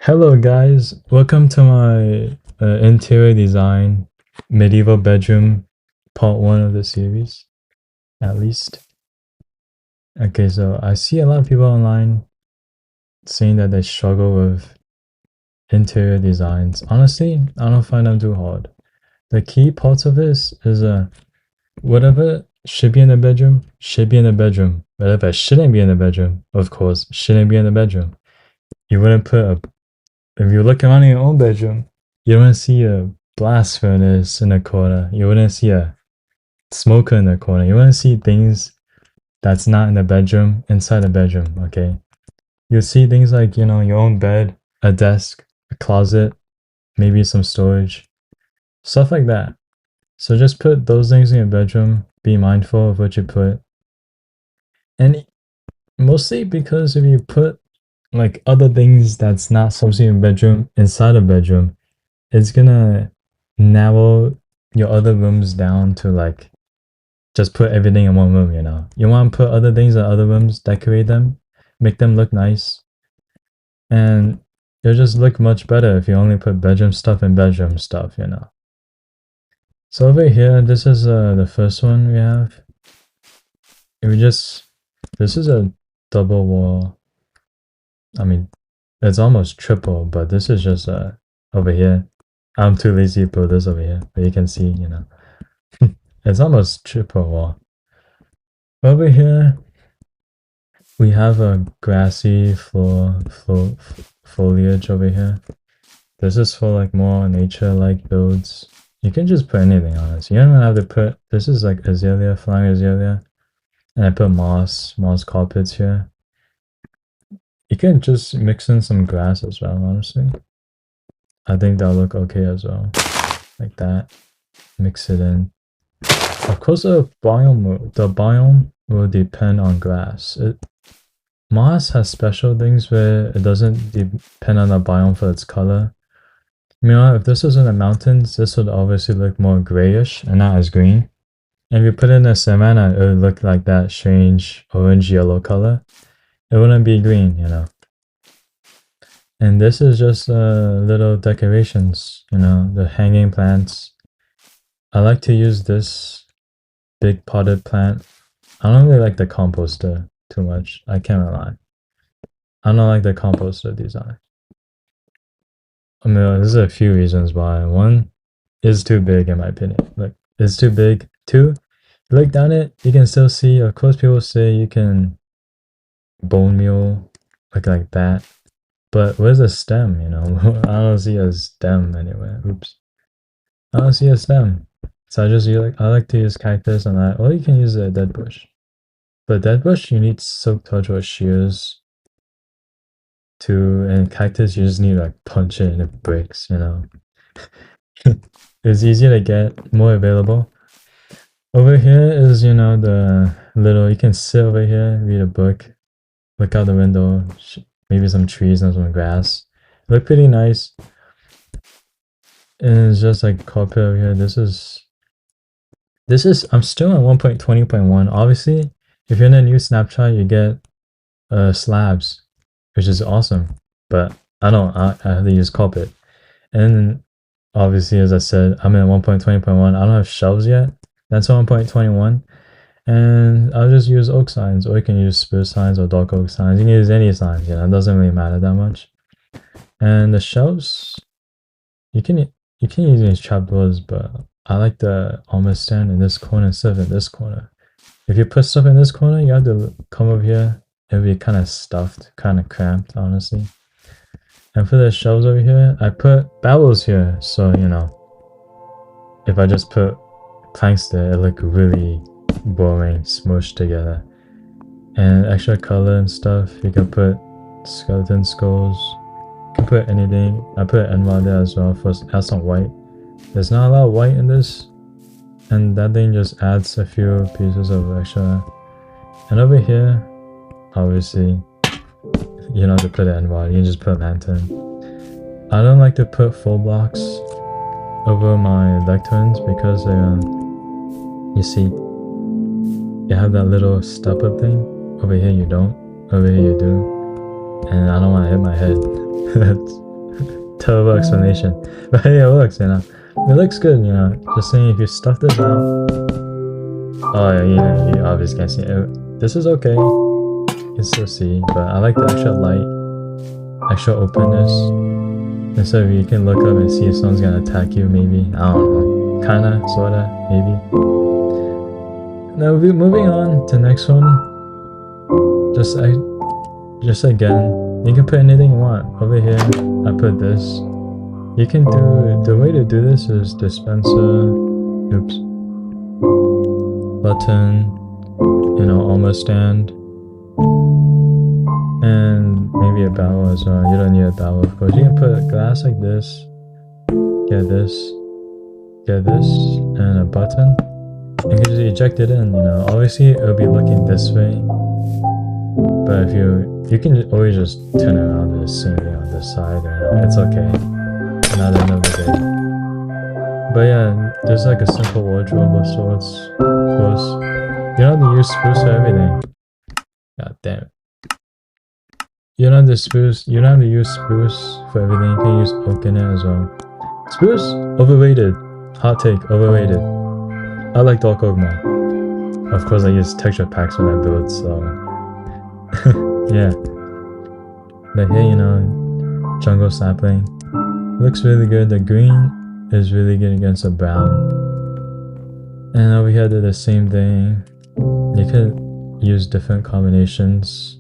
Hello guys, welcome to my interior design medieval bedroom part 1 of the series, at least. Okay, so I see a lot of people online saying that they struggle with interior designs. Honestly, I don't find them too hard. The key parts of this is whatever should be in the bedroom, should be in the bedroom. Whatever shouldn't be in the bedroom, of course, shouldn't be in the bedroom. You wouldn't put a If you look around in your own bedroom, you wouldn't see a blast furnace in the corner. You wouldn't see a smoker in the corner. You wouldn't see things that's not in the bedroom inside the bedroom, okay? You'll see things like, your own bed, a desk, a closet, maybe some storage, stuff like that. So just put those things in your bedroom. Be mindful of what you put. And mostly because if you put like other things that's not supposed to be in bedroom inside a bedroom, it's gonna narrow your other rooms down to like just put everything in one room, You want to put other things in other rooms, decorate them, make them look nice, and it'll just look much better if you only put bedroom stuff in bedroom stuff, So over here, this is the first one we have. This is a double wall. I mean, it's almost triple, but this is just over here. I'm too lazy to put this over here, but you can see, it's almost triple wall. Over here, we have a grassy foliage over here. This is for like more nature-like builds. You can just put anything on this. You don't even have to put, this is like azalea, flying azalea. And I put moss carpets here. You can just mix in some grass as well, honestly. I think that'll look okay as well. Like that. Mix it in. Of course, the biome will depend on grass. Moss has special things where it doesn't depend on the biome for its color. If this was in the mountains, this would obviously look more grayish and not as green. And if you put it in a savanna, it would look like that strange orange-yellow color. It wouldn't be green, And this is just little decorations, the hanging plants. I like to use this big potted plant. I don't really like the composter too much. I can't lie. I don't like the composter design. There's a few reasons why. One is too big in my opinion. Like, it's too big. Two, you look down it, you can still see, of course people say you can bone meal like that. But where's the stem, I don't see a stem anywhere. Oops. I don't see a stem. So I like to use cactus on that. Or you can use a dead bush. But dead bush, you need silk touch or shears. And cactus, you just need to like punch it and it breaks, It's easier to get, more available. Over here is, the little, you can sit over here, read a book, look out the window, maybe some trees and some grass. Look pretty nice. And it's just like carpet over here. This is, I'm still on 1.20.1. Obviously, if you're in a new snapshot, you get slabs, which is awesome. But I have to use carpet. And obviously, as I said, I'm in 1.20.1. I don't have shelves yet. That's 1.21. And I'll just use oak signs, or you can use spruce signs or dark oak signs. You can use any signs, it doesn't really matter that much. And the shelves, you can use these trapdoors, but I like the armor stand in this corner instead of in this corner. If you put stuff in this corner, you have to come over here. It'll be kind of stuffed, kind of cramped, honestly. And for the shelves over here, I put barrels here, so if I just put planks there, it look really boring, smushed together. And extra color and stuff, you can put skeleton skulls. You can put anything. I put emerald there as well for add some white. There's not a lot of white in this, and that thing just adds a few pieces of extra. And over here, obviously, you don't have to put an emerald, you can just put a lantern. I don't like to put full blocks over my lecterns because you see, you have that little step up thing. Over here you don't. Over here you do. And I don't want to hit my head. terrible explanation. But hey, it works, you know. It looks good, you know. Just saying, if you stuff this out. Oh, yeah, you obviously can't see it. This is okay. You can still see, but I like the extra light, extra openness. And so you can look up and see if someone's gonna attack you, maybe. I don't know. Kinda, sorta, maybe. Now, moving on to the next one. Just again, you can put anything you want. Over here, I put this. You can do, the way to do this is dispenser, oops, button, you know, almost stand, and maybe a barrel as well. You don't need a barrel, of course. You can put glass like this, get this, and a button. You can just eject it in, you know. Obviously, it'll be looking this way, but if you can always just turn it around the same way on this side, and it's okay. Not end of the day. But yeah, there's like a simple wardrobe of sorts, of course. You don't have to use spruce for everything. God damn it. You don't have to use spruce for everything. You can use oak in it as well. Spruce? Overrated. Hot take, overrated. I like dark oak more. Of course, I use texture packs when I build, so yeah. But here, you know, jungle sapling. Looks really good. The green is really good against the brown. And over here, I did the same thing. You could use different combinations,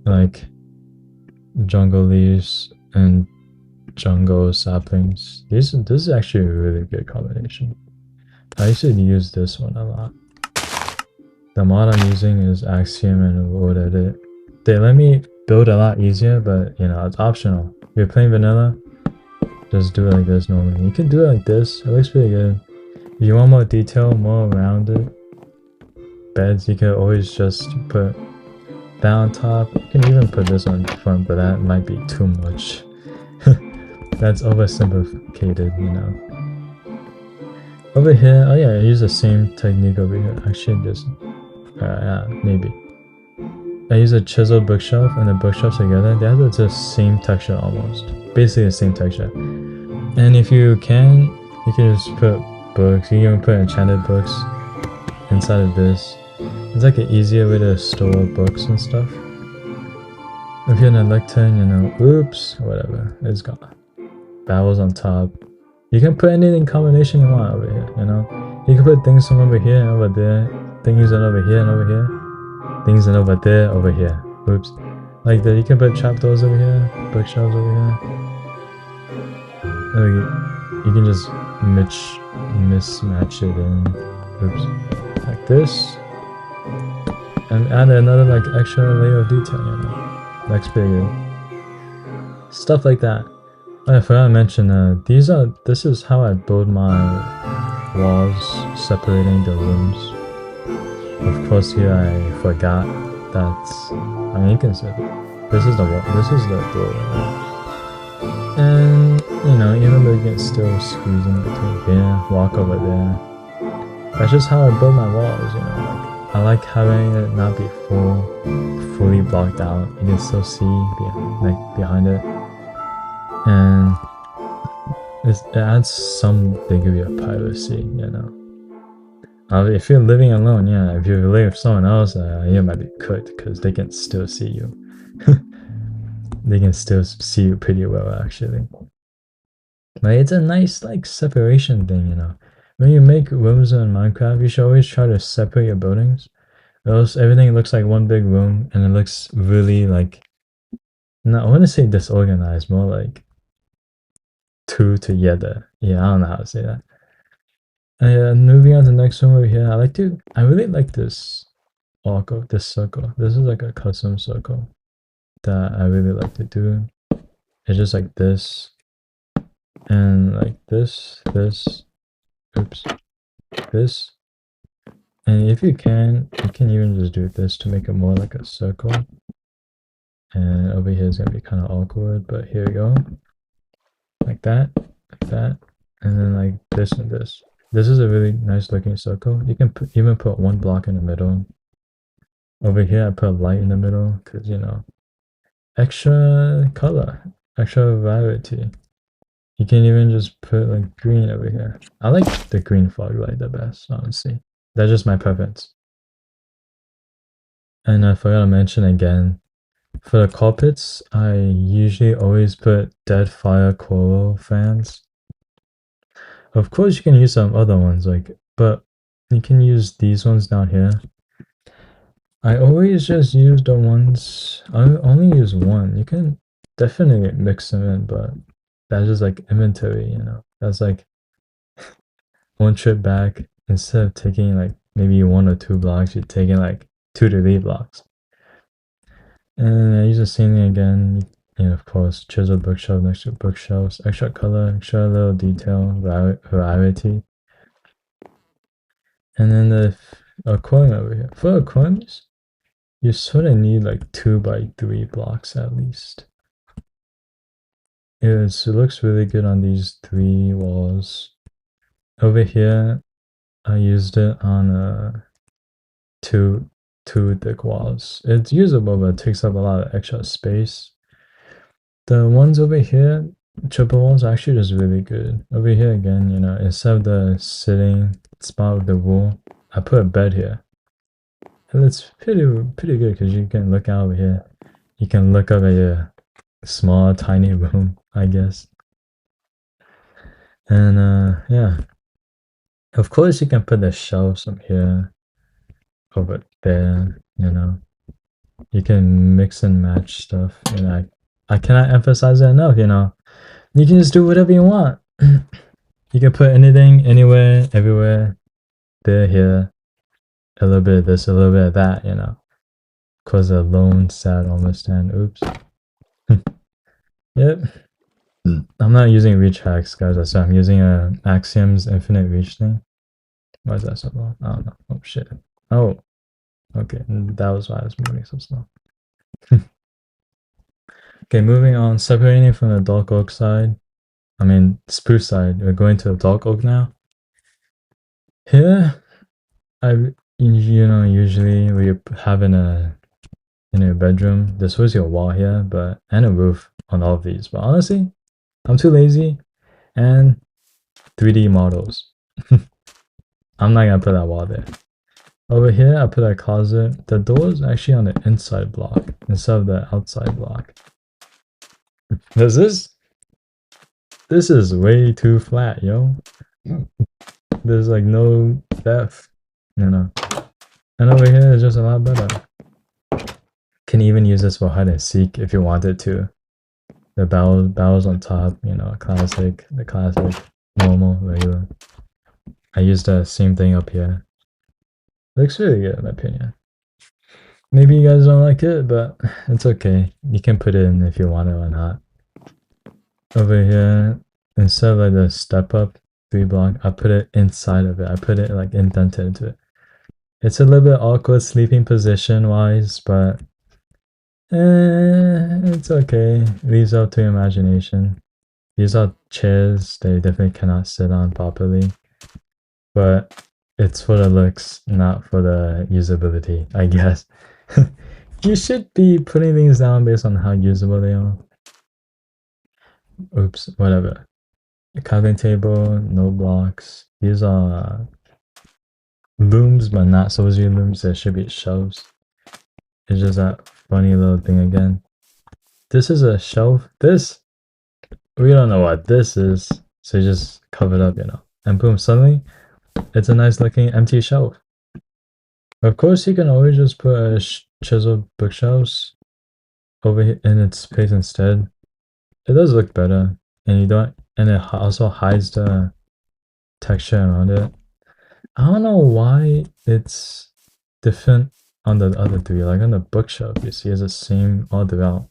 like jungle leaves and jungle saplings. This is actually a really good combination. I used to use this one a lot. The mod I'm using is Axiom and Road Edit. They let me build a lot easier, but you know, it's optional. If you're playing vanilla, just do it like this normally. You can do it like this. It looks pretty good. If you want more detail, more rounded beds, you can always just put that on top. You can even put this on front, but that might be too much. That's oversimplified, you know. Over here, oh yeah, I use the same technique over here. Actually, this, yeah, maybe. I use a chiseled bookshelf and a bookshelf together. They have the same texture almost. Basically the same texture. And if you can just put books. You can even put enchanted books inside of this. It's like an easier way to store books and stuff. If you're in a lectern, you know, oops, whatever, it's gone. Barrels on top. You can put anything combination you want over here, you know? You can put things from over here and over there, things and over here and over here, things and over there, over here. Oops. Like that, you can put trapdoors over here, bookshelves over here. You can just mismatch it in. Oops. Like this. And add another like extra layer of detail, you know? Looks pretty good. Stuff like that. Oh, I forgot to mention, this is how I build my walls separating the rooms. Of course, here I forgot that, I mean, you can see it. This is the wall, this is the doorway. And, you know, even though you can still squeeze in between here, walk over there. That's just how I build my walls, you know, like, I like having it not be fully blocked out. You can still see behind it. And it adds some degree of privacy, you know. If you're living alone, yeah, if you're living with someone else, you might be cooked because they can still see you. They can still see you pretty well, actually. But it's a nice, like, separation thing, you know. When you make rooms in Minecraft, you should always try to separate your buildings. Or else everything looks like one big room, and it looks really, like, I want to say disorganized, more like two together. Yeah, I don't know how to say that. And moving on to the next one over here, I really like this arc of this circle. This is like a custom circle that I really like to do. It's just like this, and like this, oops, this. And if you can even just do this to make it more like a circle. And over here is gonna be kind of awkward, but here we go. Like that, and then like this and this. This is a really nice looking circle. You can even put one block in the middle. Over here, I put a light in the middle because, you know, extra color, extra variety. You can even just put like green over here. I like the green fog light the best, honestly. That's just my preference. And I forgot to mention again, for the carpets, I usually always put dead fire coral fans. Of course, you can use some other ones, but you can use these ones down here. I always just use the ones, I only use one. You can definitely mix them in, but that's just like inventory, you know? That's like one trip back, instead of taking like maybe 1 or 2 blocks, you're taking like 2 to 3 blocks. And I use the same thing again. And of course, chisel bookshelf next to bookshelves, extra color, extra little detail, variety. And then the aquarium over here. For aquariums, you sort of need like 2 by 3 blocks at least. It looks really good on these 3 walls. Over here, I used it on two thick walls. It's usable, but it takes up a lot of extra space. The ones over here, triple walls, are actually just really good. Over here again, you know, instead of the sitting spot with the wool, I put a bed here. And it's pretty good because you can look out over here. You can look up at your small, tiny room, I guess. And yeah. Of course, you can put the shelves from here over there, you know. You can mix and match stuff. And I cannot emphasize it enough, you know. You can just do whatever you want. You can put anything, anywhere, everywhere, there, here, a little bit of this, a little bit of that, you know. Cause a lone, sad, almost stand. Oops. Yep. I'm not using reach hacks, guys. So I'm using a Axiom's infinite reach thing. Why is that so low? I don't know. Oh shit. Oh. Okay, that was why I was moving so slow. Okay, moving on. Separating from the dark oak side. I mean, spruce side. We're going to the dark oak now. Here, usually we have in a bedroom. There's always a wall here, and a roof on all of these. But honestly, I'm too lazy, and 3D models. I'm not gonna put that wall there. Over here, I put a closet. The door is actually on the inside block instead of the outside block. This is way too flat, yo. There's like no depth, you know. And over here is just a lot better. Can even use this for hide and seek if you wanted to. The barrels on top, you know, the classic, normal, regular. I used the same thing up here. Looks really good in my opinion. Maybe you guys don't like it, but it's okay. You can put it in if you want it or not. Over here, instead of like the step up 3 block, I put it inside of it. I put it like indented into it. It's a little bit awkward sleeping position wise, but it's okay. Leaves up to imagination. These are chairs they definitely cannot sit on properly, but it's for the looks, not for the usability, I guess. You should be putting things down based on how usable they are. Oops, whatever. A coffee table, no blocks. These are looms, but not supposed to be looms. There should be shelves. It's just that funny little thing again. This is a shelf. We don't know what this is. So you just cover it up, you know. And boom, suddenly it's a nice looking empty shelf. Of course, you can always just put a chiseled bookshelves over here in its place instead. It does look better, and it also hides the texture around it. I don't know why it's different on the other 3. Like on the bookshelf, you see it's the same all throughout,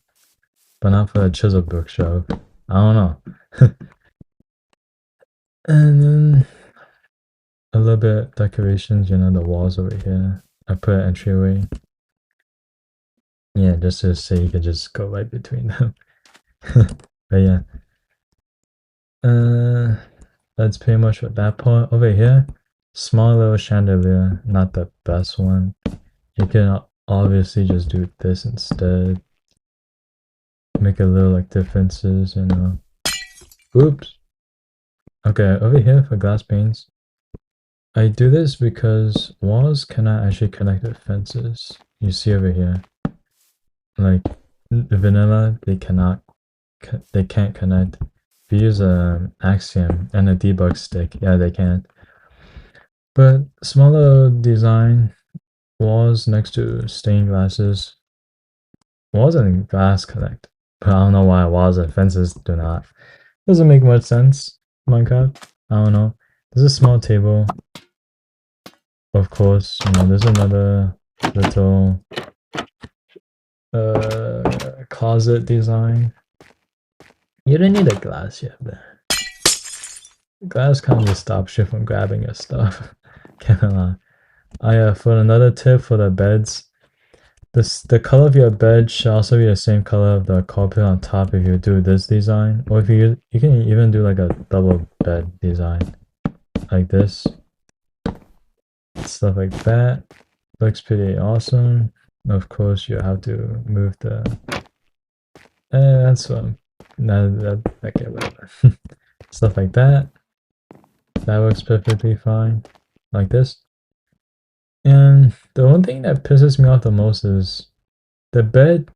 but not for the chiseled bookshelf. I don't know. And then a little bit decorations, you know, the walls over here. I put an entryway. Yeah, just to say you could just go right between them. But yeah. That's pretty much what that part. Over here, small little chandelier, not the best one. You can obviously just do this instead. Make a little like differences, you know. Oops. Okay, over here for glass panes. I do this because walls cannot actually connect with fences. You see over here. Like vanilla, they can't connect. If you use an axiom and a debug stick, yeah, they can. But smaller design walls next to stained glasses. Walls and glass connect. But I don't know why walls and fences do not. Doesn't make much sense. Minecraft. I don't know. There's a small table. Of course, there's another little closet design. You don't need a glass yet, but glass kind of just stops you from grabbing your stuff. Can't lie. For another tip for the beds, the color of your bed should also be the same color of the carpet on top if you do this design, or if you can even do like a double bed design, like this, stuff like that. Looks pretty awesome. Of course, you have to move the. That's what. Okay, whatever. Stuff like that. That works perfectly fine, like this. And the one thing that pisses me off the most is the bed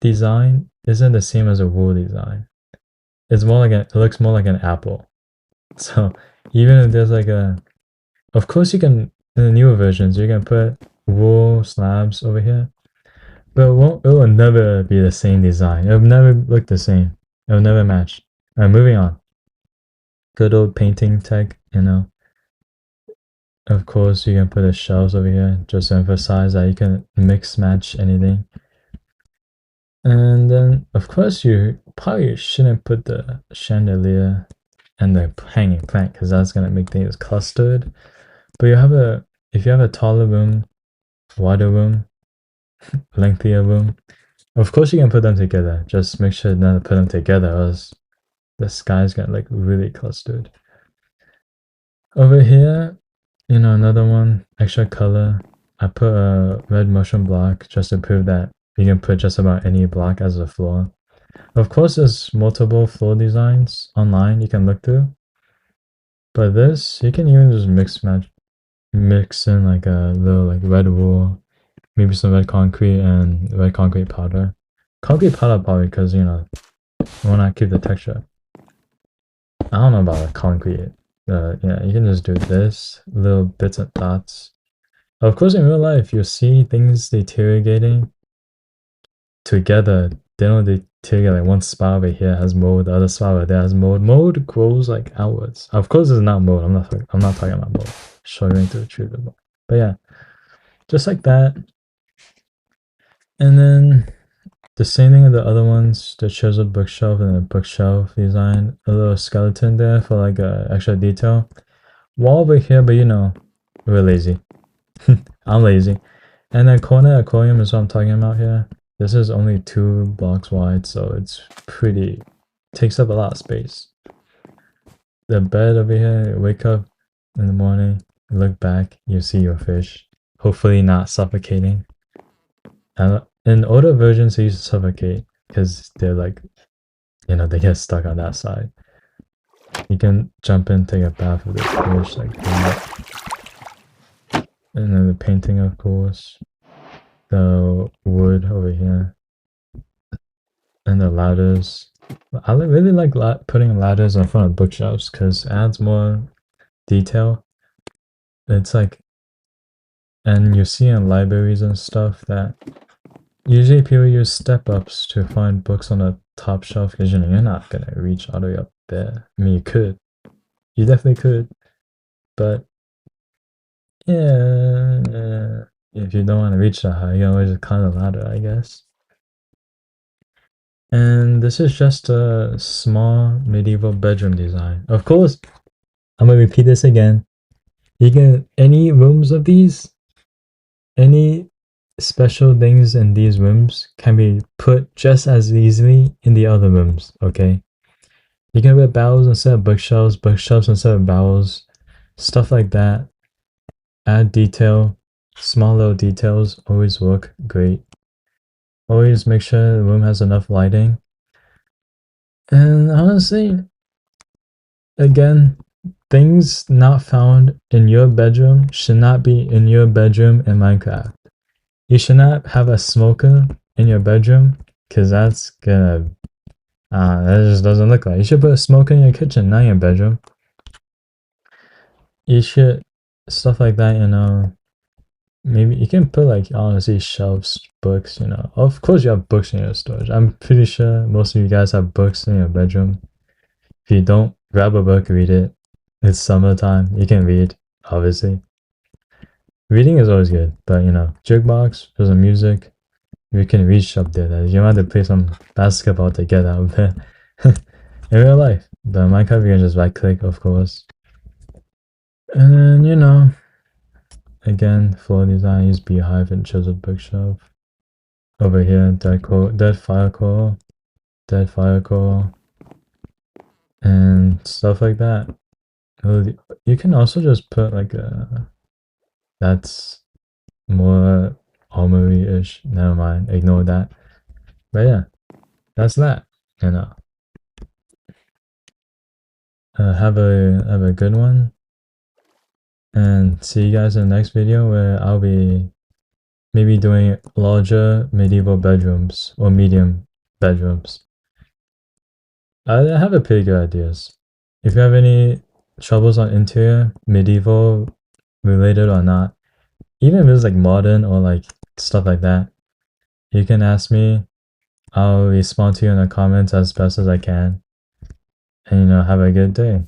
design isn't the same as a wool design. It's more like it looks more like an apple. So even if there's like of course you can in the newer versions you can put wool slabs over here, but it will never be the same design. It will never look the same. It will never match. Alright, moving on. Good old painting tech, Of course, you can put the shelves over here just to emphasize that you can mix match anything. And then, of course, you probably shouldn't put the chandelier and the hanging plant because that's gonna make things clustered. But if you have a taller room, wider room, lengthier room, of course you can put them together. Just make sure not to put them together, or else the sky's gonna like really clustered. Over here, another one, extra color. I put a red mushroom block just to prove that you can put just about any block as a floor. Of course, there's multiple floor designs online you can look through. But this, you can even just mix in like a little like red wool, maybe some red concrete and red concrete powder. Concrete powder probably because, you want to keep the texture. I don't know about the concrete. Yeah, you can just do this, little bits and dots. Of course, in real life, you see things deteriorating together. They don't deteriorate like one spot over here has mold, the other spot over there has mold. Mold grows like outwards. Of course, it's not mold. I'm not talking about mold. Struggling to retrieve the mold. But yeah, just like that. And then the same thing with the other ones, the chiseled bookshelf and the bookshelf design. A little skeleton there for like extra detail. Wall over here, but we're lazy. I'm lazy. And the corner aquarium is what I'm talking about here. This is only 2 blocks wide, so it's takes up a lot of space. The bed over here, you wake up in the morning, you look back, you see your fish. Hopefully not suffocating. And in older versions, they used to suffocate because they're like, they get stuck on that side. You can jump in, take a bath with the fish like that. And then the painting, of course. The wood over here. And the ladders. I really like putting ladders in front of bookshelves because it adds more detail. It's like, and you see in libraries and stuff that usually people use step-ups to find books on the top shelf because you're not gonna reach all the way up there. I mean, you could. You definitely could. But yeah, if you don't want to reach that high, you can always just climb the ladder, I guess. And this is just a small medieval bedroom design. Of course, I'm gonna repeat this again. You can any rooms of these, any special things in these rooms can be put just as easily in the other rooms, okay? You can put barrels instead of bookshelves, bookshelves instead of barrels, stuff like that. Add detail, small little details always work great. Always make sure the room has enough lighting. And honestly, again, things not found in your bedroom should not be in your bedroom in Minecraft. You should not have a smoker in your bedroom because that's gonna. That just doesn't look like. You should put a smoker in your kitchen, not in your bedroom. You should stuff like that. Maybe you can put like honestly shelves, books. Of course you have books in your storage. I'm pretty sure most of you guys have books in your bedroom. If you don't, grab a book, read it. It's summertime. You can read, obviously. Reading is always good, but jukebox, there's some music. You can reach up there. You might have to play some basketball to get out of there. In real life. But Minecraft, you can just right click, of course. And then, again, floor design, use beehive and chiseled bookshelf. Over here, dead fire coral, and stuff like that. You can also just put like that's more armory-ish. Never mind, ignore that. But yeah, that's that. And have a good one, and see you guys in the next video where I'll be maybe doing larger medieval bedrooms or medium bedrooms. I have a pretty good ideas. If you have any troubles on interior, medieval related or not, even if it's like modern or like stuff like that, you can ask me. I'll respond to you in the comments as best as I can. And have a good day.